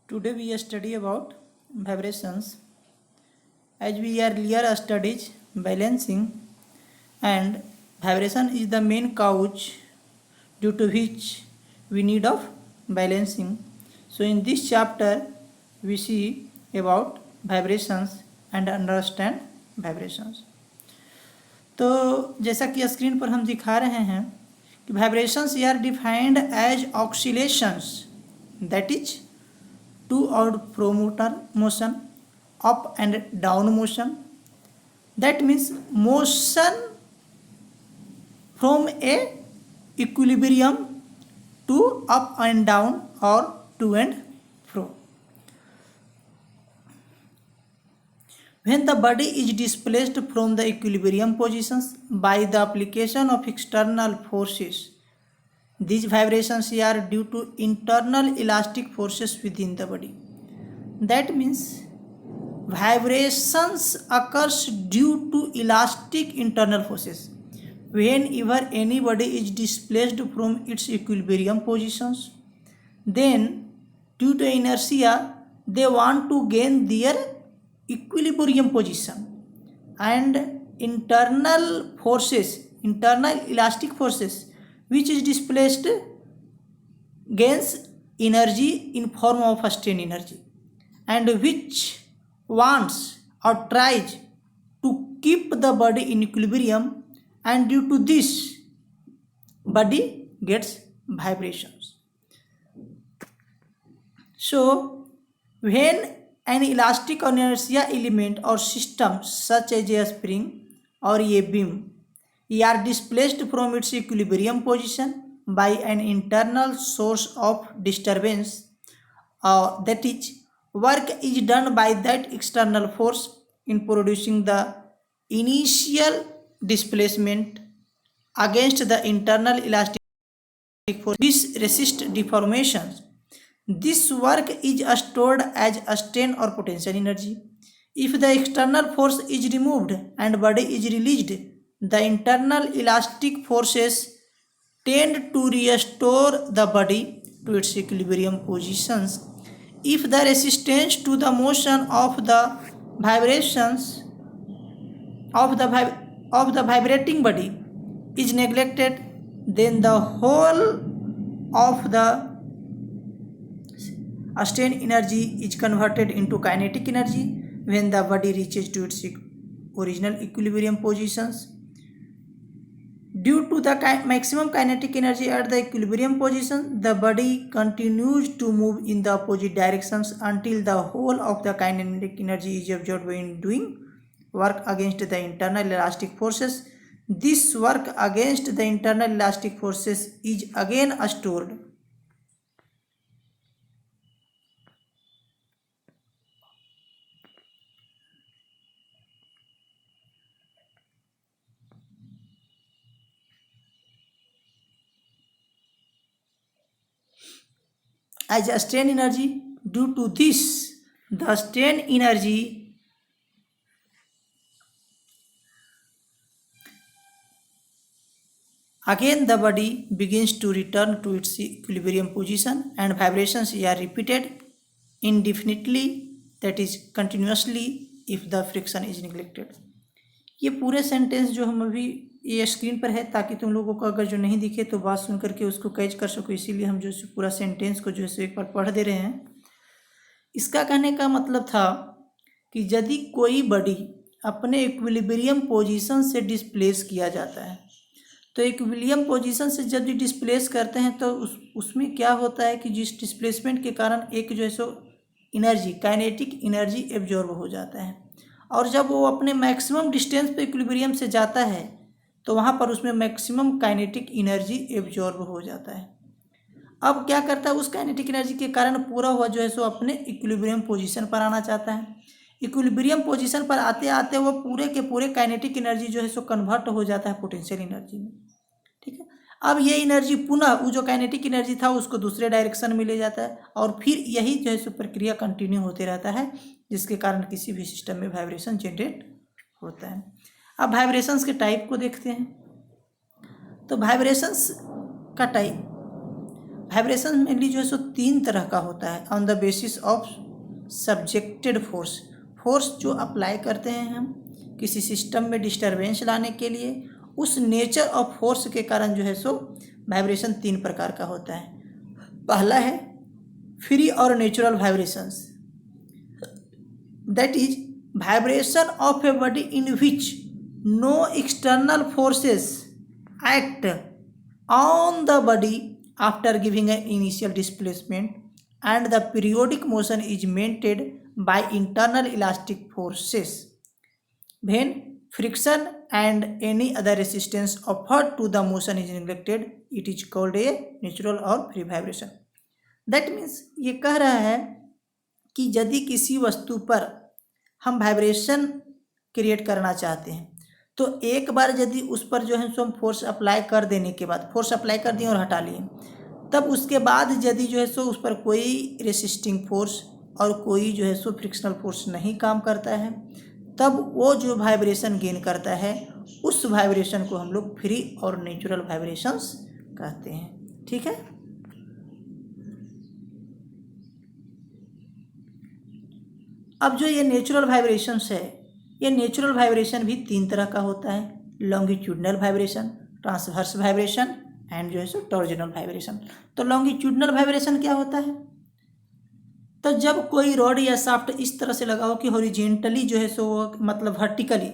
Today we study about vibrations. As we earlier studied balancing, and vibration is the main cause due to which we need of balancing. So in this chapter we see about vibrations and understand vibrations. तो जैसा कि screen पर हम दिखा रहे हैं कि vibrations are defined as oscillations that is to or fro motion up and down motion, that means motion from a equilibrium to up and down or to and fro. When the body is displaced from the equilibrium positions by the application of external forces, these vibrations are due to internal elastic forces within the body. That means vibrations occurs due to elastic internal forces. Whenever any body is displaced from its equilibrium positions, then due to inertia they want to gain their equilibrium position, and internal elastic forces which is displaced gains energy in form of strain energy, and which wants or tries to keep the body in equilibrium, and due to this body gets vibrations. So when an elastic or inertia element or system such as a spring or a beam are displaced from its equilibrium position by an internal source of disturbance, that is, work is done by that external force in producing the initial displacement against the internal elastic force. This resists deformations. This work is stored as a strain or potential energy. If the external force is removed and body is released, the internal elastic forces tend to restore the body to its equilibrium positions. If the resistance to the motion of the vibrations of the vibrating body is neglected, then the whole of the strain energy is converted into kinetic energy when the body reaches to its original equilibrium positions. Due to the maximum kinetic energy at the equilibrium position, the body continues to move in the opposite directions until the whole of the kinetic energy is absorbed in doing work against the internal elastic forces. This work against the internal elastic forces is again stored. As a strain energy. Due to this, the strain energy again the body begins to return to its equilibrium position, and vibrations are repeated indefinitely, that is continuously, if the friction is neglected. ये पूरे sentence जो हम अभी ये screen पर है ताकि तुम लोगों को अगर जो नहीं दिखे तो बात सुन करके उसको कैच कर सको, इसीलिए हम जो पूरा सेंटेंस को जो है एक बार पढ़ दे रहे हैं. इसका कहने का मतलब था कि यदि कोई बॉडी अपने इक्विलिब्रियम पोजीशन से डिस्प्लेस किया जाता है, तो इक्विलिब्रियम पोजीशन से जब भी डिस्प्लेस करते हैं तो उसमें क्या होता है कि जिस डिस्प्लेसमेंट के कारण एक जो है so energy, kinetic energy absorb हो जाता है, और जब वो अपने मैक्सिमम डिस्टेंस पे इक्विलिब्रियम से जाता है तो वहाँ पर उसमें मैक्सिमम काइनेटिक एनर्जी एब्जॉर्ब हो जाता है. अब क्या करता है, उस काइनेटिक एनर्जी के कारण पूरा हुआ जो है सो अपने इक्विलिब्रियम पोजीशन पर आना चाहता है. इक्विलिब्रियम पोजीशन पर आते आते वो पूरे के पूरे काइनेटिक एनर्जी जो है सो कन्वर्ट हो जाता है पोटेंशियल एनर्जी में. ठीक है, अब ये एनर्जी पुनः वो जो काइनेटिक एनर्जी था उसको दूसरे डायरेक्शन में ले जाता है, और फिर यही जो है सो प्रक्रिया कंटिन्यू होते रहता है, जिसके कारण किसी भी सिस्टम में वाइब्रेशन जनरेट होता है. अब वाइब्रेशंस के टाइप को देखते हैं. तो वाइब्रेशंस का टाइप वाइब्रेशन मेनली जो है सो 3 तरह का होता है on the basis of subjected force. Force जो अप्लाई करते हैं हम किसी सिस्टम में डिस्टरबेंस लाने के लिए, उस नेचर ऑफ फोर्स के कारण जो है सो वाइब्रेशन 3 प्रकार का होता है। पहला है फ्री और natural vibrations, that is vibration of a body in which no external forces act on the body after giving an initial displacement and the periodic motion is maintained by internal elastic forces. When friction and any other resistance offered to the motion is neglected, it is called a natural or free vibration. That means ये कह रहा है कि यदि किसी वस्तु पर हम वाइब्रेशन क्रिएट करना चाहते हैं तो एक बार यदि उस पर जो है सो हम फोर्स अप्लाई कर देने के बाद, फोर्स अप्लाई कर दिए और हटा लिए, तब उसके बाद यदि जो है सो उस पर कोई रेसिस्टिंग फोर्स और कोई जो है सो फ्रिक्शनल फोर्स नहीं काम करता है, तब वो जो वाइब्रेशन गेन करता है उस वाइब्रेशन को हम लोग फ्री और नेचुरल वाइब्रेशंस कहते हैं। ठीक है। अब जो ये नेचुरल वाइब्रेशंस है, ये नेचुरल वाइब्रेशन भी 3 तरह का होता है, longitudinal vibration, transverse vibration and जो है सो टॉर्जनल वाइब्रेशन। तो लॉन्गिट्यूडनल वाइब्रेशन क्या होता है? तो जब कोई रॉड या शाफ्ट इस तरह से लगा हो कि हॉरिजेंटली जो है सो मतलब वर्टिकली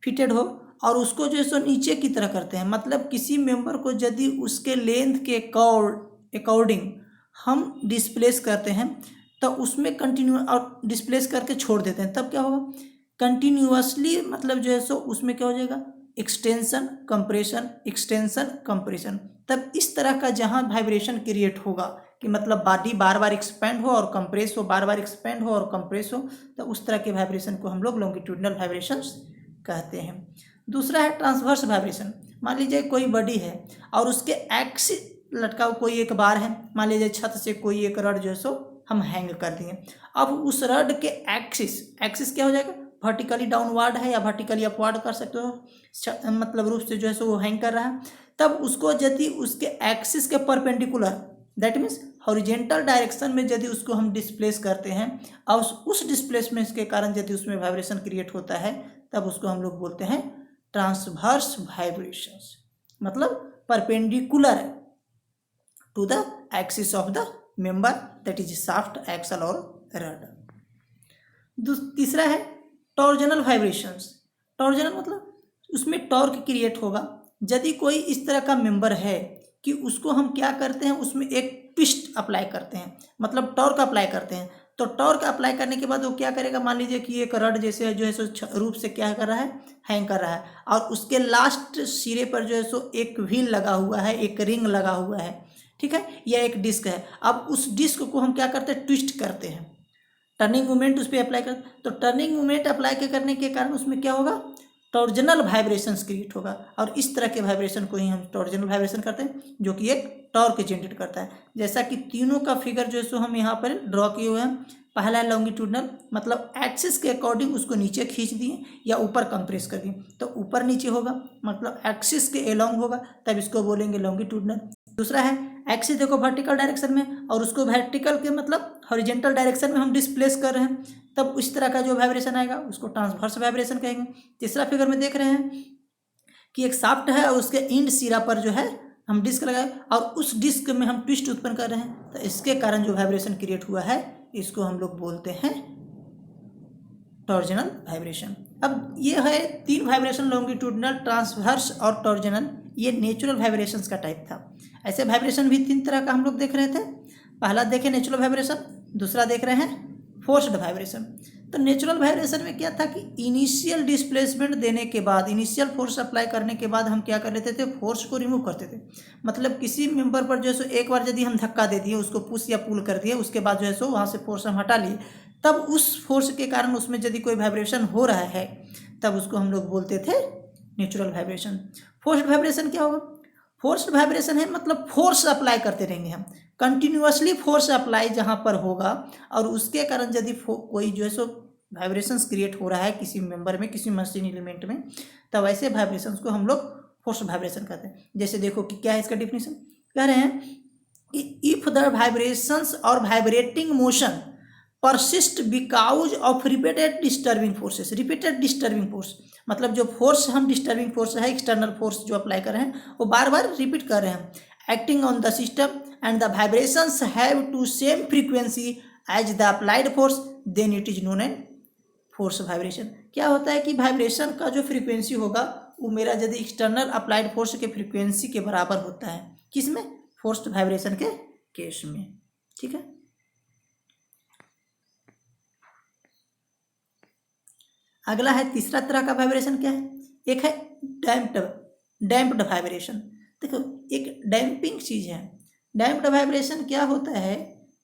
फिटेड हो और उसको जो है सो नीचे की तरह करते हैं, मतलब किसी मेंबर को यदि उसके लेंथ के अकॉर्डिंग हम डिस्प्लेस करते हैं तो उसमें कंटिन्यू और डिस्प्लेस करके छोड़ देते हैं, तब क्या होगा? कंटिन्यूअसली मतलब जो है सो उसमें क्या हो जाएगा? Extension compression, extension compression. तब इस तरह का जहाँ वाइब्रेशन क्रिएट होगा कि मतलब बॉडी बार बार एक्सपेंड हो और कंप्रेस हो, बार बार एक्सपेंड हो और कंप्रेस हो, तो उस तरह के वाइब्रेशन को हम लोग लॉन्गिट्यूडनल वाइब्रेशंस कहते हैं। दूसरा है ट्रांसवर्स वाइब्रेशन। मान लीजिए कोई बॉडी है और उसके एक्सिस लटका हुआ कोई एक बार है, मान लीजिए छत से कोई एक रड जो है सो हम हैंग कर दिए। अब उस रड के एक्सिस क्या हो जाएगा? वर्टिकली डाउनवर्ड है या वर्टिकली अपवर्ड कर सकते हो, मतलब रूप से जो है सो वो हैंग कर रहा है। तब उसको यदि उसके एक्सिस के perpendicular, that means horizontal direction में यदि उसको हम डिस्प्लेस करते हैं और उस डिस्प्लेसमेंट के कारण यदि उसमें वाइब्रेशन क्रिएट होता है, तब उसको हम लोग बोलते हैं ट्रांसवर्स वाइब्रेशंस, मतलब perpendicular to the axis of the member, that is shaft, axle और रड। तीसरा है टॉर्जनल वाइब्रेशंस। टॉर्जनल मतलब उसमें टॉर्क क्रिएट होगा। यदि कोई इस तरह का मेंबर है कि उसको हम क्या करते हैं, उसमें एक ट्विस्ट अप्लाई करते हैं, मतलब टॉर्क अप्लाई करते हैं। तो टॉर्क अप्लाई करने के बाद वो क्या करेगा? मान लीजिए कि एक रड जैसे जो है सो रूप से क्या कर रहा है? हैंग कर रहा है, और उसके लास्ट सिरे पर जो है सो एक व्हील लगा हुआ है, एक रिंग लगा हुआ है, ठीक है, यह एक डिस्क है। अब उस डिस्क को हम क्या करते हैं? ट्विस्ट करते हैं, टर्निंग मूवमेंट उस पर अप्लाई करते हैं। तो टर्निंग मूवमेंट अप्लाई करने के कारण उसमें क्या होगा? टॉर्जनल वाइब्रेशंस क्रिएट होगा, और इस तरह के वाइब्रेशन को ही हम टॉर्जनल वाइब्रेशन करते हैं, जो कि एक टॉर्क जनरेट करता है। जैसा कि तीनों का फिगर जो है सो हम यहाँ पर ड्रॉ किए हुए हैं। पहला है लॉन्गिट्यूडनल, मतलब एक्सिस के अकॉर्डिंग उसको नीचे खींच दिए या ऊपर कंप्रेस कर दिए, तो ऊपर नीचे होगा, मतलब एक्सिस के एलोंग होगा, तब इसको बोलेंगे लॉन्गिट्यूडनल। दूसरा है एक्सिस देखो वर्टिकल डायरेक्शन में, और उसको वर्टिकल के मतलब हॉरिजेंटल डायरेक्शन में हम डिस्प्लेस कर रहे हैं, तब इस तरह का जो वाइब्रेशन आएगा उसको ट्रांसवर्स वाइब्रेशन कहेंगे। तीसरा फिगर में देख रहे हैं कि एक शाफ्ट है और उसके इंड सिरा पर जो है हम डिस्क लगाए और उस डिस्क में हम ट्विस्ट उत्पन्न कर रहे हैं, तो इसके कारण जो वाइब्रेशन क्रिएट हुआ है इसको हम लोग बोलते हैं टॉर्जनल वाइब्रेशन। अब ये है 3 वाइब्रेशन, लॉन्गिट्यूडनल, ट्रांसवर्स और टॉर्जनल। ये नेचुरल वाइब्रेशंस का टाइप था। ऐसे वाइब्रेशन भी 3 तरह का हम लोग देख रहे थे। पहला देखे नेचुरल वाइब्रेशन, दूसरा देख रहे हैं फोर्स्ड वाइब्रेशन। तो नेचुरल वाइब्रेशन में क्या था कि इनिशियल डिस्प्लेसमेंट देने के बाद, इनिशियल फोर्स अप्लाई करने के बाद हम क्या कर लेते थे? फोर्स को रिमूव करते थे। मतलब किसी मेंबर पर जो है सो एक बार यदि हम धक्का दे दिए, उसको पुश या पुल कर दिए, उसके बाद जो है सो वहाँ से फोर्स हम हटा लिए, तब उस फोर्स के कारण उसमें यदि कोई वाइब्रेशन हो रहा है, तब उसको हम लोग बोलते थे नेचुरल वाइब्रेशन। फोर्स्ड वाइब्रेशन क्या होगा? फोर्स्ड वाइब्रेशन है मतलब फोर्स अप्लाई करते रहेंगे हम, कंटिन्यूअसली फोर्स अप्लाई जहाँ पर होगा, और उसके कारण यदि कोई जो है सो वाइब्रेशंस क्रिएट हो रहा है किसी मेंबर में, किसी मशीन एलिमेंट में, तब ऐसे वाइब्रेशंस को हम लोग फोर्स वाइब्रेशन कहते हैं। जैसे देखो कि क्या है इसका डिफिनेशन, कह रहे हैं इफ द वाइब्रेशंस और vibrating motion persist because of repeated disturbing forces. Repeated disturbing force मतलब जो फोर्स हम डिस्टर्बिंग फोर्स है, एक्सटर्नल फोर्स जो अप्लाई कर रहे हैं वो बार बार रिपीट कर रहे हैं, acting on the system and the vibrations have to same frequency as the applied force, then it is known as force vibration. क्या होता है कि वाइब्रेशन का जो फ्रीक्वेंसी होगा वो मेरा यदि एक्सटर्नल अप्लाइड फोर्स के फ्रीक्वेंसी के बराबर होता है, किसमें? फोर्स्ड वाइब्रेशन के केस में। ठीक है, अगला है तीसरा तरह का वाइब्रेशन। क्या है? एक है डैम्प्ड वाइब्रेशन। देखो एक डैम्पिंग चीज है। डैम्प्ड वाइब्रेशन क्या होता है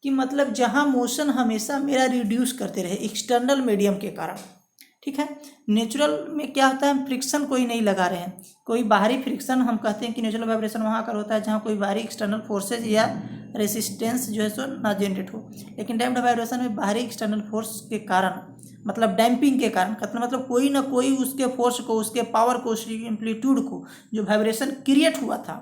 कि मतलब जहां मोशन हमेशा मेरा रिड्यूस करते रहे एक्सटर्नल मीडियम के कारण। ठीक है, नेचुरल में क्या होता है, फ्रिक्शन कोई नहीं लगा रहे हैं, कोई बाहरी फ्रिक्शन हम कहते हैं कि नेचुरल वाइब्रेशन वहाँ कर होता है जहाँ कोई बाहरी एक्सटर्नल फोर्सेज या रेसिस्टेंस जो है सो ना जनरेट हो। लेकिन डैम्प्ड वाइब्रेशन में बाहरी एक्सटर्नल फोर्स के कारण मतलब डैम्पिंग के कारण मतलब कोई ना कोई उसके फोर्स को, उसके पावर को, उसकी एम्पलीट्यूड को, जो वाइब्रेशन क्रिएट हुआ था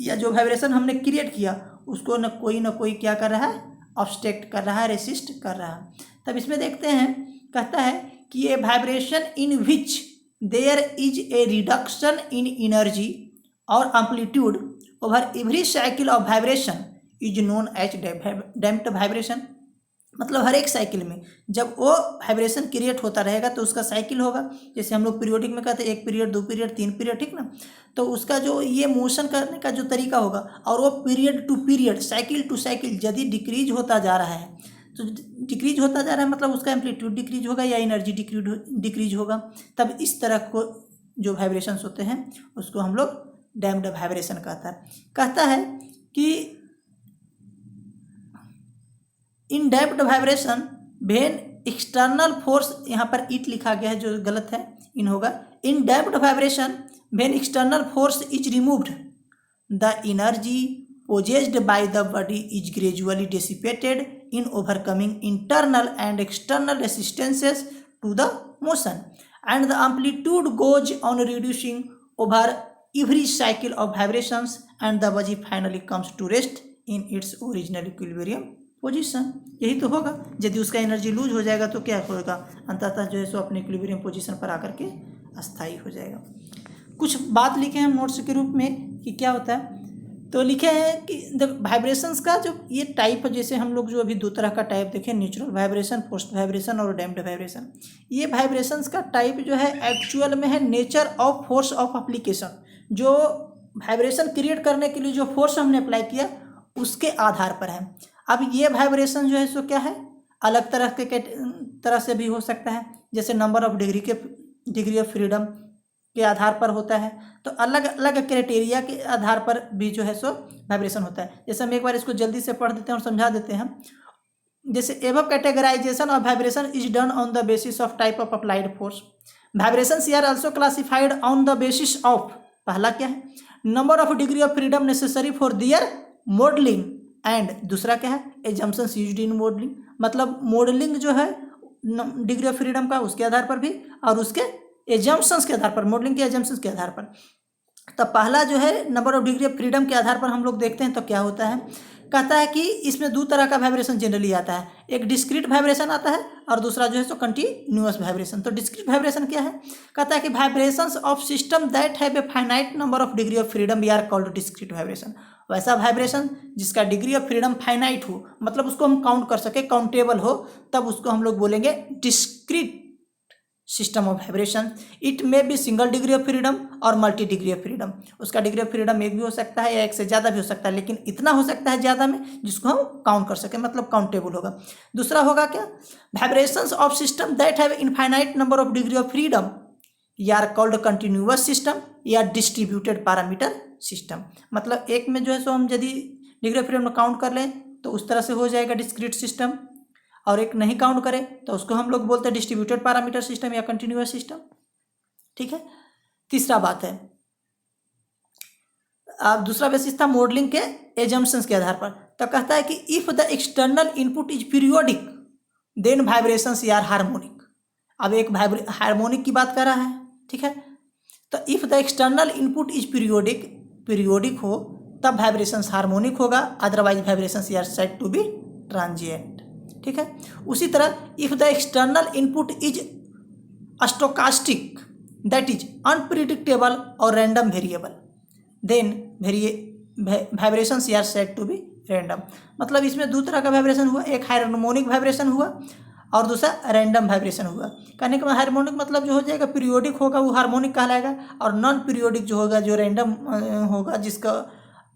या जो वाइब्रेशन हमने क्रिएट किया उसको ना कोई क्या कर रहा है, ऑब्स्ट्रक्ट कर रहा है, रेसिस्ट कर रहा है। तब इसमें देखते हैं, कहता है कि a vibration in which there is a reduction in energy or amplitude over every cycle of vibration is known as damped vibration. मतलब हर एक साइकिल में जब वो वाइब्रेशन क्रिएट होता रहेगा तो उसका साइकिल होगा, जैसे हम लोग पीरियोडिक में कहते हैं 1 पीरियड, 2 पीरियड, 3 पीरियड, ठीक ना। तो उसका जो ये मोशन करने का जो तरीका होगा और वो period to period, cycle to cycle यदि डिक्रीज होता जा रहा है तो डिक्रीज होता जा रहा है मतलब उसका एम्पलीट्यूड डिक्रीज होगा या एनर्जी डिक्रीज होगा। तब इस तरह को जो वाइब्रेशंस होते हैं उसको हम लोग डैम्प्ड वाइब्रेशन कहता है कि in damped vibration when external force, यहाँ पर इट लिखा गया है जो गलत है, इन होगा। In damped vibration when external force is removed the energy possessed by the body is gradually dissipated in overcoming internal and external resistances to the motion, and the amplitude goes on reducing over every cycle of vibrations, and the body finally comes to rest in its original equilibrium position. यही तो होगा, यदि उसका energy lose हो जाएगा तो क्या होगा, अंततः जो है सो अपने इक्विलिब्रियम पोजीशन पर आकर के अस्थायी हो जाएगा। कुछ बात लिखे हैं हम नोट्स के रूप में कि क्या होता है। तो लिखे हैं कि वाइब्रेशंस का जो ये टाइप है, जैसे हम लोग जो अभी 2 तरह का टाइप देखें, नेचुरल वाइब्रेशन, फोर्स्ड वाइब्रेशन और डैम्प्ड वाइब्रेशन। ये वाइब्रेशंस का टाइप जो है एक्चुअल में है nature of force of application. जो वाइब्रेशन क्रिएट करने के लिए जो फोर्स हमने अप्लाई किया उसके आधार पर है। अब ये वाइब्रेशन जो है सो क्या है, अलग तरह से भी हो सकता है, जैसे number of degree of freedom के आधार पर होता है। तो अलग अलग क्राइटेरिया के आधार पर भी जो है सो वाइब्रेशन होता है। जैसे हम एक बार इसको जल्दी से पढ़ देते हैं और समझा देते हैं। जैसे above categorization of vibration is done on the basis of type of applied force. Vibrations are also classified on the basis of, पहला क्या है, number of degree of freedom necessary for their modelling, and दूसरा क्या है, assumptions used in modelling. मतलब modelling जो है degree of freedom का उसके आधार पर भी और उसके एजम्पशंस के आधार पर, मॉडलिंग के एजम्पशंस के आधार पर। तो पहला जो है number of degree of freedom के आधार पर हम लोग देखते हैं तो क्या होता है, कहता है कि इसमें 2 तरह का वाइब्रेशन जनरली आता है, एक डिस्क्रीट वाइब्रेशन आता है और दूसरा जो है सो कंटिन्यूअस वाइब्रेशन। तो डिस्क्रीट वाइब्रेशन क्या है, कहता है कि vibrations of system that have a finite number of degree of freedom we are called discrete vibration. वैसा वाइब्रेशन जिसका डिग्री ऑफ फ्रीडम फाइनाइट हो, मतलब उसको हम काउंट कर सके, काउंटेबल हो, तब उसको हम लोग बोलेंगे discrete system of vibration. It may be single degree of freedom or multi degree of freedom. उसका डिग्री ऑफ फ्रीडम एक भी हो सकता है या एक से ज़्यादा भी हो सकता है, लेकिन इतना हो सकता है ज़्यादा में जिसको हम काउंट कर सकें, मतलब काउंटेबल होगा। दूसरा होगा क्या, vibrations of system that have infinite number of degree of freedom या कॉल्ड कंटिन्यूअस सिस्टम या डिस्ट्रीब्यूटेड पैरामीटर सिस्टम। मतलब एक में जो है सो हम यदि डिग्री ऑफ फ्रीडम में काउंट कर लें तो उस तरह से हो जाएगा डिस्क्रीट सिस्टम, और एक नहीं काउंट करें तो उसको हम लोग बोलते हैं डिस्ट्रीब्यूटेड पैरामीटर सिस्टम या कंटिन्यूअस सिस्टम। ठीक है, तीसरा बात है, अब दूसरा बेसिस था मॉडलिंग के एजम्पशंस के आधार पर। तो कहता है कि if the external input is periodic then vibrations are harmonic. अब एक हार्मोनिक की बात कर रहा है, ठीक है। तो if the external input is periodic हो तब वाइब्रेशंस हार्मोनिक होगा, otherwise vibrations are said to be transient. ठीक है। उसी तरह if the external input is stochastic that is unpredictable or random variable then vibrations are said to be random. मतलब इसमें दो तरह का वाइब्रेशन हुआ, एक हार्मोनिक वाइब्रेशन हुआ और दूसरा रैंडम वाइब्रेशन हुआ। कहने का हार्मोनिक मतलब जो हो जाएगा पीरियोडिक होगा वो हार्मोनिक कहलाएगा, और नॉन पीरियोडिक जो होगा जो रैंडम होगा जिसका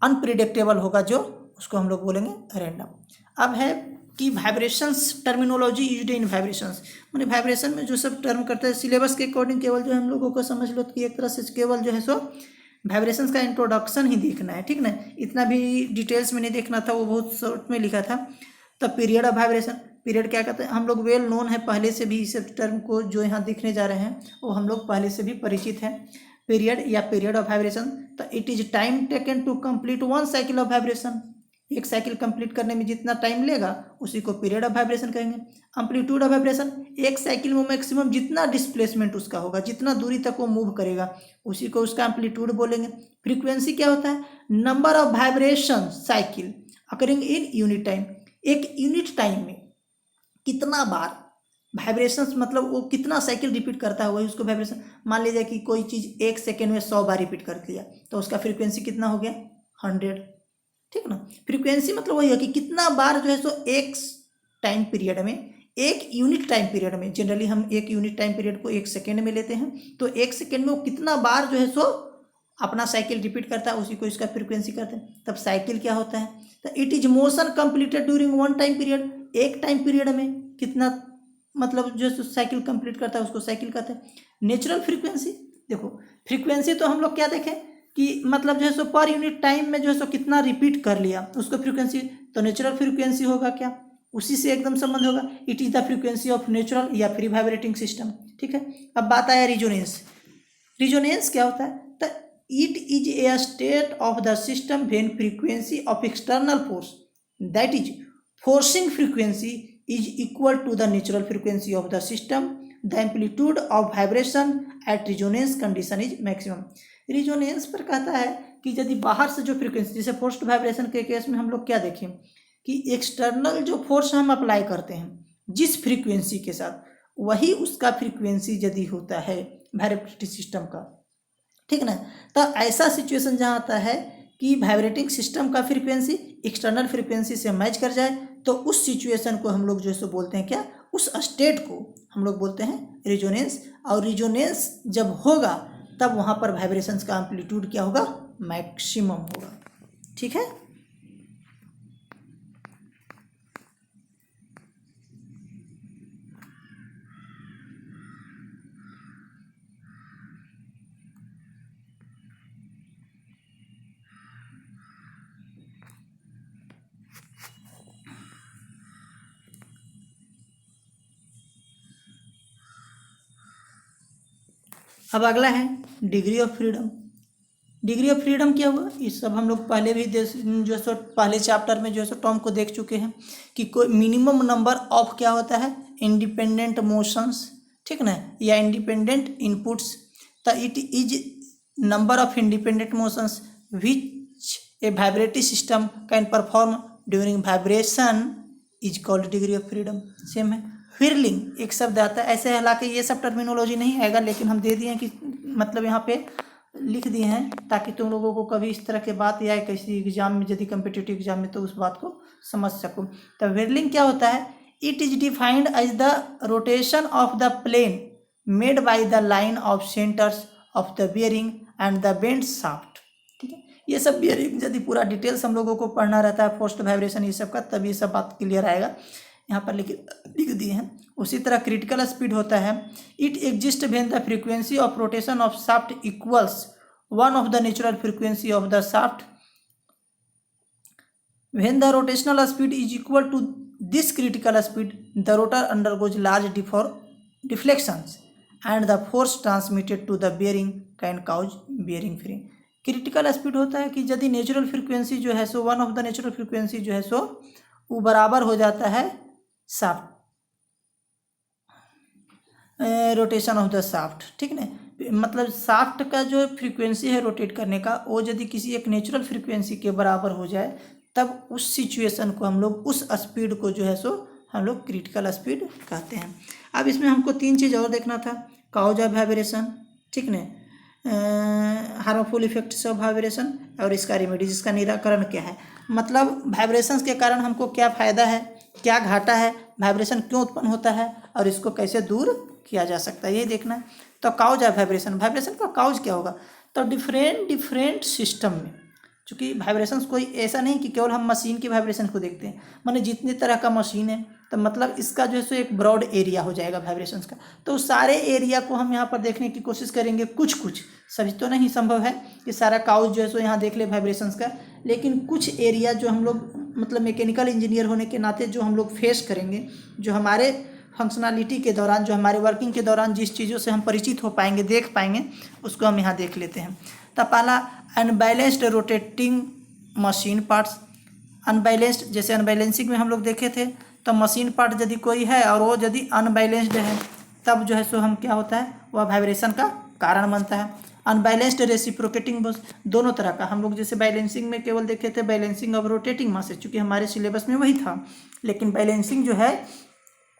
अनप्रिडिक्टेबल होगा जो उसको हम लोग बोलेंगे रैंडम। अब है कि vibrations terminology used in vibrations, मैंने वाइब्रेशन में जो सब टर्म करते हैं सिलेबस के अकॉर्डिंग केवल जो हम लोगों को समझ लो कि एक तरह से केवल जो है सो वाइब्रेशंस का इंट्रोडक्शन ही देखना है। ठीक ना, इतना भी डिटेल्स में नहीं देखना था, वो बहुत शॉर्ट में लिखा था। तब पीरियड ऑफ वाइब्रेशन, पीरियड क्या कहते हैं, हम लोग वेल नोन है पहले से भी इस टर्म को जो यहाँ दिखने जा रहे हैं वो हम लोग पहले से भी परिचित हैं। पीरियड या पीरियड ऑफ वाइब्रेशन, तो it is time taken to complete one cycle of vibration, एक साइकिल कंप्लीट करने में जितना टाइम लेगा उसी को पीरियड ऑफ वाइब्रेशन कहेंगे। अम्पलीट्यूड ऑफ वाइब्रेशन, एक साइकिल में मैक्सिमम जितना डिस्प्लेसमेंट उसका होगा, जितना दूरी तक वो मूव करेगा उसी को उसका एम्पलीट्यूड बोलेंगे। फ्रीक्वेंसी क्या होता है, number of vibration cycle occurring in unit time, एक यूनिट टाइम में कितना बार वाइब्रेशंस मतलब वो कितना साइकिल रिपीट करता है वही उसको वाइब्रेशन। मान लीजिए कि कोई चीज़ एक सेकेंड में 100 बार रिपीट कर दिया तो उसका फ्रीक्वेंसी कितना हो गया 100। ठीक ना, फ्रीक्वेंसी मतलब वही है कि कितना बार जो है सो एक टाइम पीरियड में, एक यूनिट टाइम पीरियड में, जनरली हम एक यूनिट टाइम पीरियड को एक सेकेंड में लेते हैं, तो एक सेकेंड में वो कितना बार जो है सो अपना साइकिल रिपीट करता है उसी को इसका फ्रीक्वेंसी कहते हैं। तब साइकिल क्या होता है, तो it is motion completed during one time period, एक टाइम पीरियड में कितना मतलब जो साइकिल कंप्लीट करता है उसको साइकिल कहते हैं। नेचुरल फ्रीक्वेंसी, देखो फ्रीक्वेंसी तो हम लोग क्या देखें कि मतलब जो है सो पर यूनिट टाइम में जो है सो कितना रिपीट कर लिया उसको फ्रीक्वेंसी, तो नेचुरल फ्रीक्वेंसी होगा क्या, उसी से एकदम संबंध होगा। It is the frequency of natural या फ्री वाइब्रेटिंग सिस्टम। ठीक है। अब बात आया रिजोनेंस, रिजोनेंस क्या होता है, तो it is a state of the system when frequency of external force that is forcing frequency is equal to the natural frequency of the system, the amplitude of vibration at resonance condition is maximum। Resonance पर कहता है कि यदि बाहर से जो frequency, जैसे forced vibration के केस में हम लोग क्या देखें कि एक्सटर्नल जो फोर्स हम अप्लाई करते हैं जिस फ्रीक्वेंसी के साथ वही उसका फ्रीक्वेंसी यदि होता है वाइब्रेटिंग सिस्टम का, ठीक ना, तो ऐसा सिचुएशन जहाँ आता है कि वाइब्रेटिंग सिस्टम का फ्रीक्वेंसी एक्सटर्नल फ्रीक्वेंसी से मैच कर जाए तो उस सिचुएशन को हम लोग जो है सो बोलते हैं क्या, उस स्टेट को हम लोग बोलते हैं रिजोनेंस। और रिजोनेंस जब होगा तब वहाँ पर वाइब्रेशंस का एम्पलीट्यूड क्या होगा, मैक्सिमम होगा। ठीक है। अब अगला है degree of freedom. Degree of freedom क्या हुआ, ये सब हम लोग पहले भी जो है सो पहले चैप्टर में जो है सो टर्म को देख चुके हैं कि कोई मिनिमम नंबर ऑफ क्या होता है इंडिपेंडेंट मोशंस, ठीक ना, या इंडिपेंडेंट इनपुट्स। तो it is number of independent motions which A vibrating system can perform during vibration is called degree of freedom. Same है व्हिर्लिंग एक शब्द आता है, ऐसे हालांकि ये सब टर्मिनोलॉजी नहीं आएगा लेकिन हम दे दिए हैं कि मतलब यहाँ पे लिख दिए हैं ताकि तुम लोगों को कभी इस तरह के बात या किसी एग्जाम में यदि कम्पिटिटिव एग्जाम में तो उस बात को समझ सको। तो व्हिर्लिंग क्या होता है, it is defined as the rotation of the plane made by the line of centres of the bearing and the bend shaft. ठीक है, ये सब बियरिंग यदि पूरा डिटेल्स हम लोगों को पढ़ना रहता है फोर्स्ड वाइब्रेशन ये सब का, तब ये सब बात क्लियर आएगा। यहाँ पर लिख दिए हैं। उसी तरह क्रिटिकल स्पीड होता है, it exist when the frequency of rotation of shaft equals one of the natural frequency of the shaft. When the rotational speed is equal to this critical speed the rotor undergoes large deflections and the force transmitted to the bearing can cause bearing free. Critical speed होता है कि यदि natural frequency जो है सो one of the natural frequency जो है सो वो बराबर हो जाता है shaft, rotation of the shaft, ठीक ना। मतलब शाफ्ट का जो फ्रीक्वेंसी है रोटेट करने का, वो यदि किसी एक नेचुरल फ्रीक्वेंसी के बराबर हो जाए, तब उस सिचुएशन को हम लोग, उस स्पीड को जो है सो हम लोग क्रिटिकल स्पीड कहते हैं। अब इसमें हमको 3 चीज़ और देखना था, काउज ऑफ वाइब्रेशन, ठीक ना, हार्मफुल इफेक्ट्स ऑफ वाइब्रेशन, और इसका रेमेडीज, इसका निराकरण क्या है। मतलब वाइब्रेशंस के कारण हमको क्या फ़ायदा है, क्या घाटा है, वाइब्रेशन क्यों उत्पन्न होता है, और इसको कैसे दूर किया जा सकता है, ये देखना है। तो काउज ऑफ वाइब्रेशन, वाइब्रेशन का काउज क्या होगा, तो डिफरेंट सिस्टम में, चूँकि वाइब्रेशंस कोई ऐसा नहीं कि केवल हम मशीन की वाइब्रेशन को देखते हैं, माने जितने तरह का मशीन है, तो मतलब इसका जो है सो एक ब्रॉड एरिया हो जाएगा वाइब्रेशंस का। तो उस सारे एरिया को हम यहाँ पर देखने की कोशिश करेंगे, कुछ सभी तो नहीं संभव है कि सारा काउज जो है सो यहाँ देख ले वाइब्रेशंस का, लेकिन कुछ एरिया जो हम लोग मतलब मैकेनिकल इंजीनियर होने के नाते जो हम लोग फेस करेंगे, जो हमारे फंक्शनलिटी के दौरान, जो हमारे वर्किंग के दौरान जिस चीज़ों से हम परिचित हो पाएंगे, देख पाएंगे, उसको हम यहाँ देख लेते हैं। तो पहला unbalanced rotating machine parts. Unbalanced, जैसे अनबैलेंसिंग में हम लोग देखे थे, तो मशीन पार्ट यदि कोई है और वो यदि अनबैलेंस्ड है, तब जो है सो हम क्या होता है, वह वाइब्रेशन का कारण बनता है। अनबैलेंस्ड रेसिप्रोकेटिंग बस, दोनों तरह का हम लोग, जैसे बैलेंसिंग में केवल देखे थे बैलेंसिंग ऑफ रोटेटिंग मास, चूँकि हमारे सिलेबस में वही था, लेकिन बैलेंसिंग जो है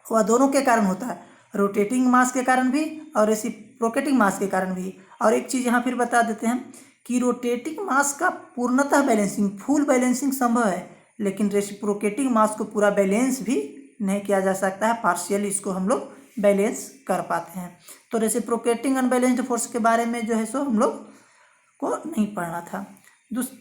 वह दोनों के कारण होता है, रोटेटिंग मास के कारण भी और रेसिप्रोकेटिंग मास के कारण भी। और एक चीज़ यहाँ फिर बता देते हैं कि रोटेटिंग मास का पूर्णतः बैलेंसिंग, फुल बैलेंसिंग संभव है, लेकिन रेसिप्रोकेटिंग मास को पूरा बैलेंस भी नहीं किया जा सकता है, पार्शियली इसको हम लोग बैलेंस कर पाते हैं। तो रेसिप्रोकेटिंग अनबैलेंस्ड फोर्स के बारे में जो है सो हम लोग को नहीं पढ़ना था।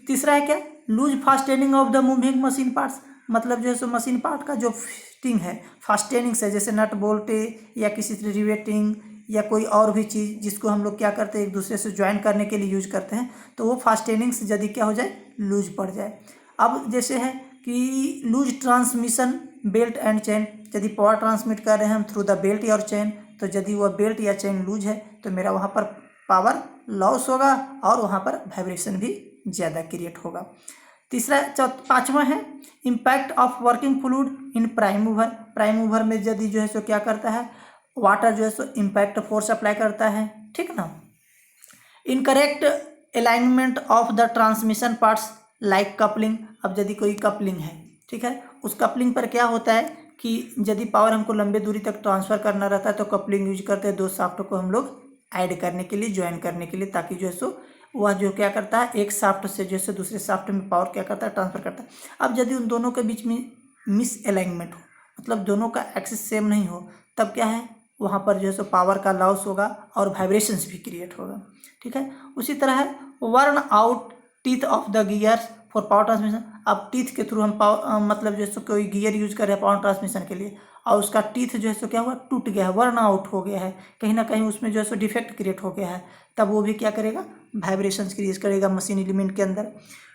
तीसरा है क्या, loose fastening of the moving machine parts. मतलब जो है सो मशीन पार्ट का जो फिटिंग है, फास्टेनिंग से, जैसे नट बोल्ट या किसी रिवेटिंग या कोई और भी चीज़ जिसको हम लोग क्या करते हैं, एक दूसरे से ज्वाइन करने के लिए यूज करते हैं, तो वो फास्टेनिंग से यदि क्या हो जाए, लूज पड़ जाए। अब जैसे है कि loose transmission belt and chain, यदि पावर ट्रांसमिट कर रहे हैं हम थ्रू द बेल्ट और चेन, तो यदि वह बेल्ट या चेन लूज है, तो मेरा वहाँ पर पावर लॉस होगा और वहाँ पर वाइब्रेशन भी ज़्यादा क्रिएट होगा। पाँचवा है impact of working fluid in prime mover. Prime mover में यदि जो है सो क्या करता है, वाटर जो है सो इम्पैक्ट फोर्स अप्लाई करता है, ठीक ना। Incorrect alignment of the transmission parts like coupling. अब यदि कोई कपलिंग है, ठीक है, उस कपलिंग पर क्या होता है कि यदि पावर हमको लंबे दूरी तक ट्रांसफ़र करना रहता है, तो कपलिंग यूज करते हैं, दो शाफ्ट को हम लोग ऐड करने के लिए, ज्वाइन करने के लिए, ताकि जो है सो वह जो क्या करता है, एक शाफ्ट से जो है दूसरे शाफ्ट में पावर क्या करता है, ट्रांसफर करता है। अब यदि उन दोनों के बीच में मिस अलाइनमेंट हो, मतलब दोनों का एक्सिस सेम नहीं हो, तब क्या है, वहाँ पर जो है सो पावर का लॉस होगा और वाइब्रेशंस भी क्रिएट होगा, ठीक है। उसी तरह है worn out teeth of the gears for power transmission. अब टीथ के थ्रू हम पावर मतलब जो है सो कोई गियर यूज कर रहे हैं पावर ट्रांसमिशन के लिए, और उसका टीथ जो है सो क्या हुआ, टूट गया है, वर्न आउट हो गया है, कहीं ना कहीं उसमें जो है सो डिफेक्ट क्रिएट हो गया है, तब वो भी क्या करेगा, वाइब्रेशंस क्रिएट करेगा मशीन एलिमेंट के अंदर।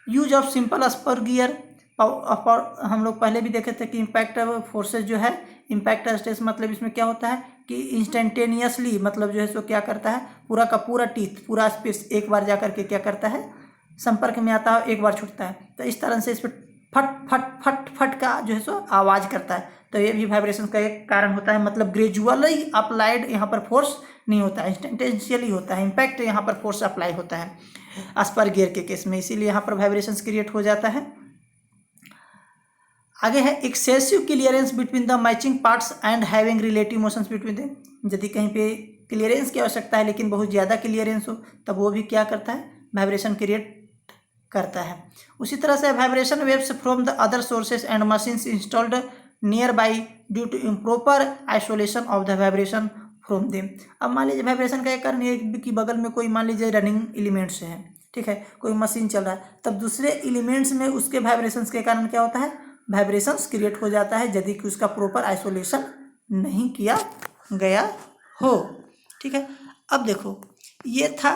Use of simple spur gear, हम लोग पहले भी देखे थे कि इम्पैक्ट फोर्सेज जो है, इम्पैक्ट स्ट्रेस, मतलब इसमें क्या होता है कि इंस्टेंटेनियसली, मतलब जो है सो क्या करता है, पूरा का पूरा टीथ, पूरा स्पेस एक बार जा करके क्या करता है, संपर्क में आता है, एक बार छूटता है, तो इस तरह से इस पर फट फट फट फट का जो है सो आवाज़ करता है, तो ये भी वाइब्रेशन का एक कारण होता है। मतलब ग्रेजुअली अप्लाइड यहाँ पर फोर्स नहीं होता है, इंस्टेंटेनियसली होता है, इम्पैक्ट यहाँ पर फोर्स अप्लाई होता है स्पर गियर के केस में, इसीलिए यहाँ पर वाइब्रेशंस क्रिएट हो जाता है। आगे है excessive clearance between the matching parts and having relative motions between them. यदि कहीं पे क्लियरेंस की आवश्यकता है लेकिन बहुत ज़्यादा क्लियरेंस हो, तब वो भी क्या करता है, वाइब्रेशन क्रिएट करता है। उसी तरह से vibration waves from the other sources and machines installed nearby due to improper isolation of the vibration from them. अब मान लीजिए वाइब्रेशन का एक कारण ये कि बगल में कोई मान लीजिए रनिंग एलिमेंट्स है, ठीक है, कोई मशीन चल रहा है, तब दूसरे एलिमेंट्स में उसके वाइब्रेशंस के कारण क्या होता है, वाइब्रेशंस क्रिएट हो जाता है, यदि कि उसका प्रॉपर आइसोलेशन नहीं किया गया हो, ठीक है। अब देखो ये था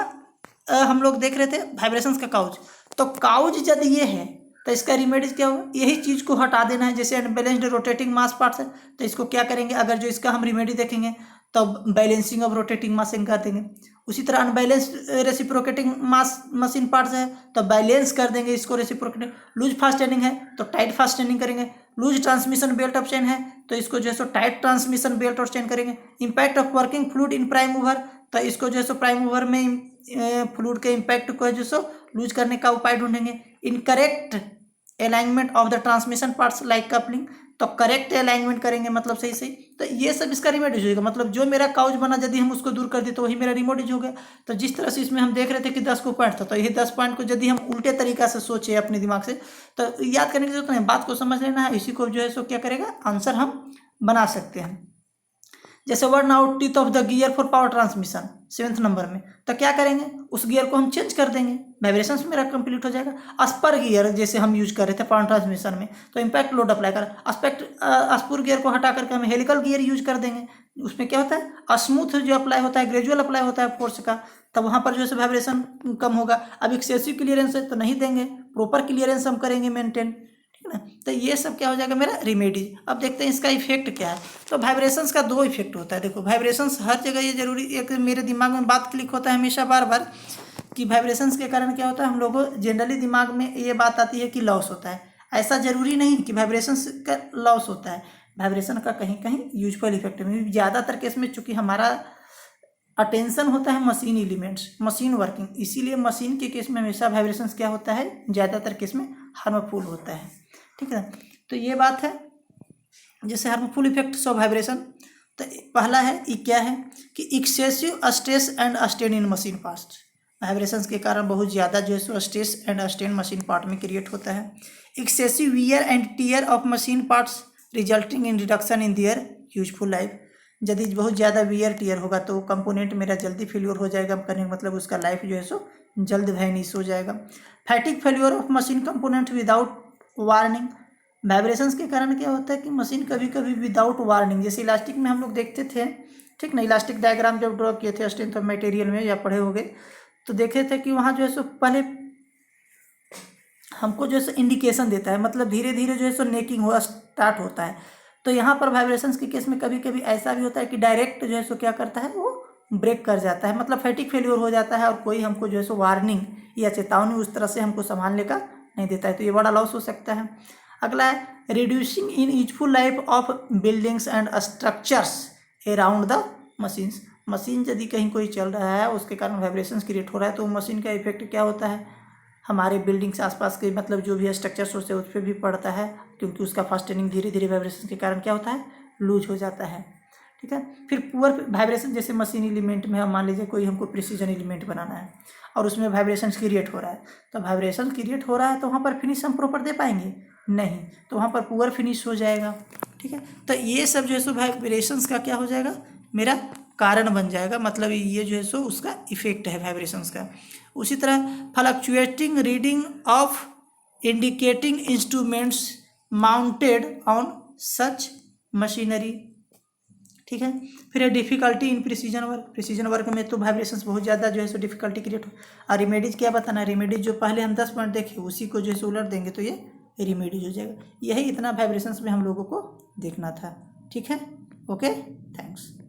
हम लोग देख रहे थे वाइब्रेशंस का काउज, तो काउज यदि ये है तो इसका रिमेडीज क्या होगा, यही चीज़ को हटा देना है। जैसे अनबैलेंस्ड रोटेटिंग मास पार्ट्स है, तो इसको क्या करेंगे, अगर जो इसका हम रिमेडी देखेंगे तो बैलेंसिंग ऑफ रोटेटिंग मास कर देंगे। उसी तरह अनबैलेंस रेसिप्रोकेटिंग मास मशीन पार्ट्स है तो बैलेंस कर देंगे इसको रेसिप्रोकेटिंग। लूज फास्ट एंडिंग है तो टाइट फास्ट एंडिंग करेंगे। Loose transmission belt of chain है तो इसको जो है सो tight transmission belt of chain करेंगे। Impact of working fluid in prime mover तो इसको जो है सो प्राइम मूवर में फ्लूइड के इम्पैक्ट को जो सो लूज करने का उपाय ढूंढेंगे। Incorrect alignment of the transmission parts like coupling तो करेक्ट अलाइनमेंट करेंगे मतलब सही सही। तो ये सब इसका रिमेडीज होगा, मतलब जो मेरा काउच बना यदि हम उसको दूर कर दें तो वही मेरा रिमेडीज हो गया। तो जिस तरह से इसमें हम देख रहे थे कि 10 को पॉइंट था तो यही 10 पॉइंट को यदि हम उल्टे तरीका से सोचे अपने दिमाग से तो याद करने की जरूरत नहीं, बात को समझ लेना है। इसी को जो है सो क्या करेगा आंसर हम बना सकते हैं। जैसे worn out teeth of the gear for power transmission 7th number में तो क्या करेंगे उस गियर को हम चेंज कर देंगे, वाइब्रेशंस मेरा कंप्लीट हो जाएगा। अस्पर गियर जैसे हम यूज कर रहे थे पावर ट्रांसमिशन में तो इम्पैक्ट लोड अप्लाई कर अस्पुर गियर को हटा करके हम हेलिकल गियर यूज कर देंगे। उसमें क्या होता है स्मूथ जो अप्लाई होता है, ग्रेजुअल अप्लाई होता है फोर्स का, तब वहाँ पर जो है वाइब्रेशन कम होगा। अब एक्सेसिव क्लियरेंस है तो नहीं देंगे, प्रॉपर क्लियरेंस हम करेंगे मेंटेन, ठीक है ना। तो ये सब क्या हो जाएगा मेरा रेमेडीज। अब देखते हैं इसका इफेक्ट क्या है। तो वाइब्रेशंस का 2 इफेक्ट होता है। देखो वाइब्रेशंस हर जगह ये जरूरी एक मेरे दिमाग में बात क्लिक होता है हमेशा बार बार कि वाइब्रेशंस के कारण क्या होता है हम लोगों जनरली दिमाग में ये बात आती है कि लॉस होता है। ऐसा जरूरी नहीं कि वाइब्रेशंस का लॉस होता है, वाइब्रेशन का कहीं कहीं यूजफुल इफेक्ट में ज़्यादातर केस में चूंकि हमारा अटेंशन होता है मशीन एलिमेंट्स मशीन वर्किंग, इसीलिए मशीन के केस में हमेशा वाइब्रेशंस क्या होता है ज़्यादातर केस में हार्मफुल होता है, ठीक है। तो ये बात है जैसे हार्मफुल इफेक्ट्स ऑफ वाइब्रेशन। तो पहला है ये क्या है कि excessive stress and strain in machine parts, vibrations के कारण बहुत ज़्यादा जो है सो stress and strain machine part में क्रिएट होता है। Excessive wear and tear of machine parts resulting in reduction in their useful life, यदि बहुत ज़्यादा वियर टियर होगा तो कंपोनेंट मेरा जल्दी फेल्योर हो जाएगा, करने का मतलब उसका लाइफ जो है सो जल्द वैनिश हो जाएगा। फैटिक failure of machine component without warning, vibrations के कारण क्या होता है कि मशीन कभी कभी विदाउट वार्निंग, जैसे इलास्टिक में हम लोग देखते थे, ठीक ना, इलास्टिक डायग्राम जब ड्रॉ किए थे स्ट्रेंथ ऑफ मटेरियल में या पढ़े होंगे तो देखे थे कि वहाँ जो है सो पहले हमको जो है सो इंडिकेशन देता है, मतलब धीरे धीरे जो है सो नेकिंग हो स्टार्ट होता है। तो यहाँ पर वाइब्रेशंस के केस में कभी कभी ऐसा भी होता है कि डायरेक्ट जो है सो क्या करता है वो ब्रेक कर जाता है, मतलब फैटिक फेल्योर हो जाता है और कोई हमको जो है सो वार्निंग या चेतावनी उस तरह से हमको संभालने का नहीं देता है, तो ये बड़ा लॉस हो सकता है। अगला है reducing in useful life of buildings and structures around the machines, machine यदि कहीं कोई चल रहा है उसके कारण वाइब्रेशंस क्रिएट हो रहा है तो मशीन का इफेक्ट क्या होता है हमारे बिल्डिंग्स आसपास के मतलब जो भी स्ट्रक्चर्स होते हैं उस पर भी पड़ता है, क्योंकि उसका फास्टनिंग धीरे धीरे वाइब्रेशन के कारण क्या होता है लूज हो जाता है, ठीक है। फिर पुअर वाइब्रेशन, जैसे मशीन एलिमेंट में हम मान लीजिए कोई हमको प्रिसीजन एलिमेंट बनाना है और उसमें वाइब्रेशन क्रिएट हो रहा है, तो वाइब्रेशन क्रिएट हो रहा है तो वहाँ पर फिनिश हम प्रॉपर दे पाएंगे नहीं, तो वहाँ पर पुअर फिनिश हो जाएगा, ठीक है। तो ये सब जो है सो वाइब्रेशंस का क्या हो जाएगा मेरा कारण बन जाएगा, मतलब ये जो है सो उसका इफेक्ट है वाइब्रेशंस का। उसी तरह fluctuating reading of indicating instruments mounted on such machinery, ठीक है। फिर है difficulty in precision work, precision work में तो वाइब्रेशंस बहुत ज़्यादा जो है सो डिफिकल्टी क्रिएट हो। और रेमेडीज क्या बताना, रेमेडीज जो पहले हम 10 पॉइंट देखे उसी को जो है सो उलट देंगे तो ये रेमेडीज हो जाएगा। यही इतना वाइब्रेशंस में हम लोगों को देखना था, ठीक है। Okay, thanks.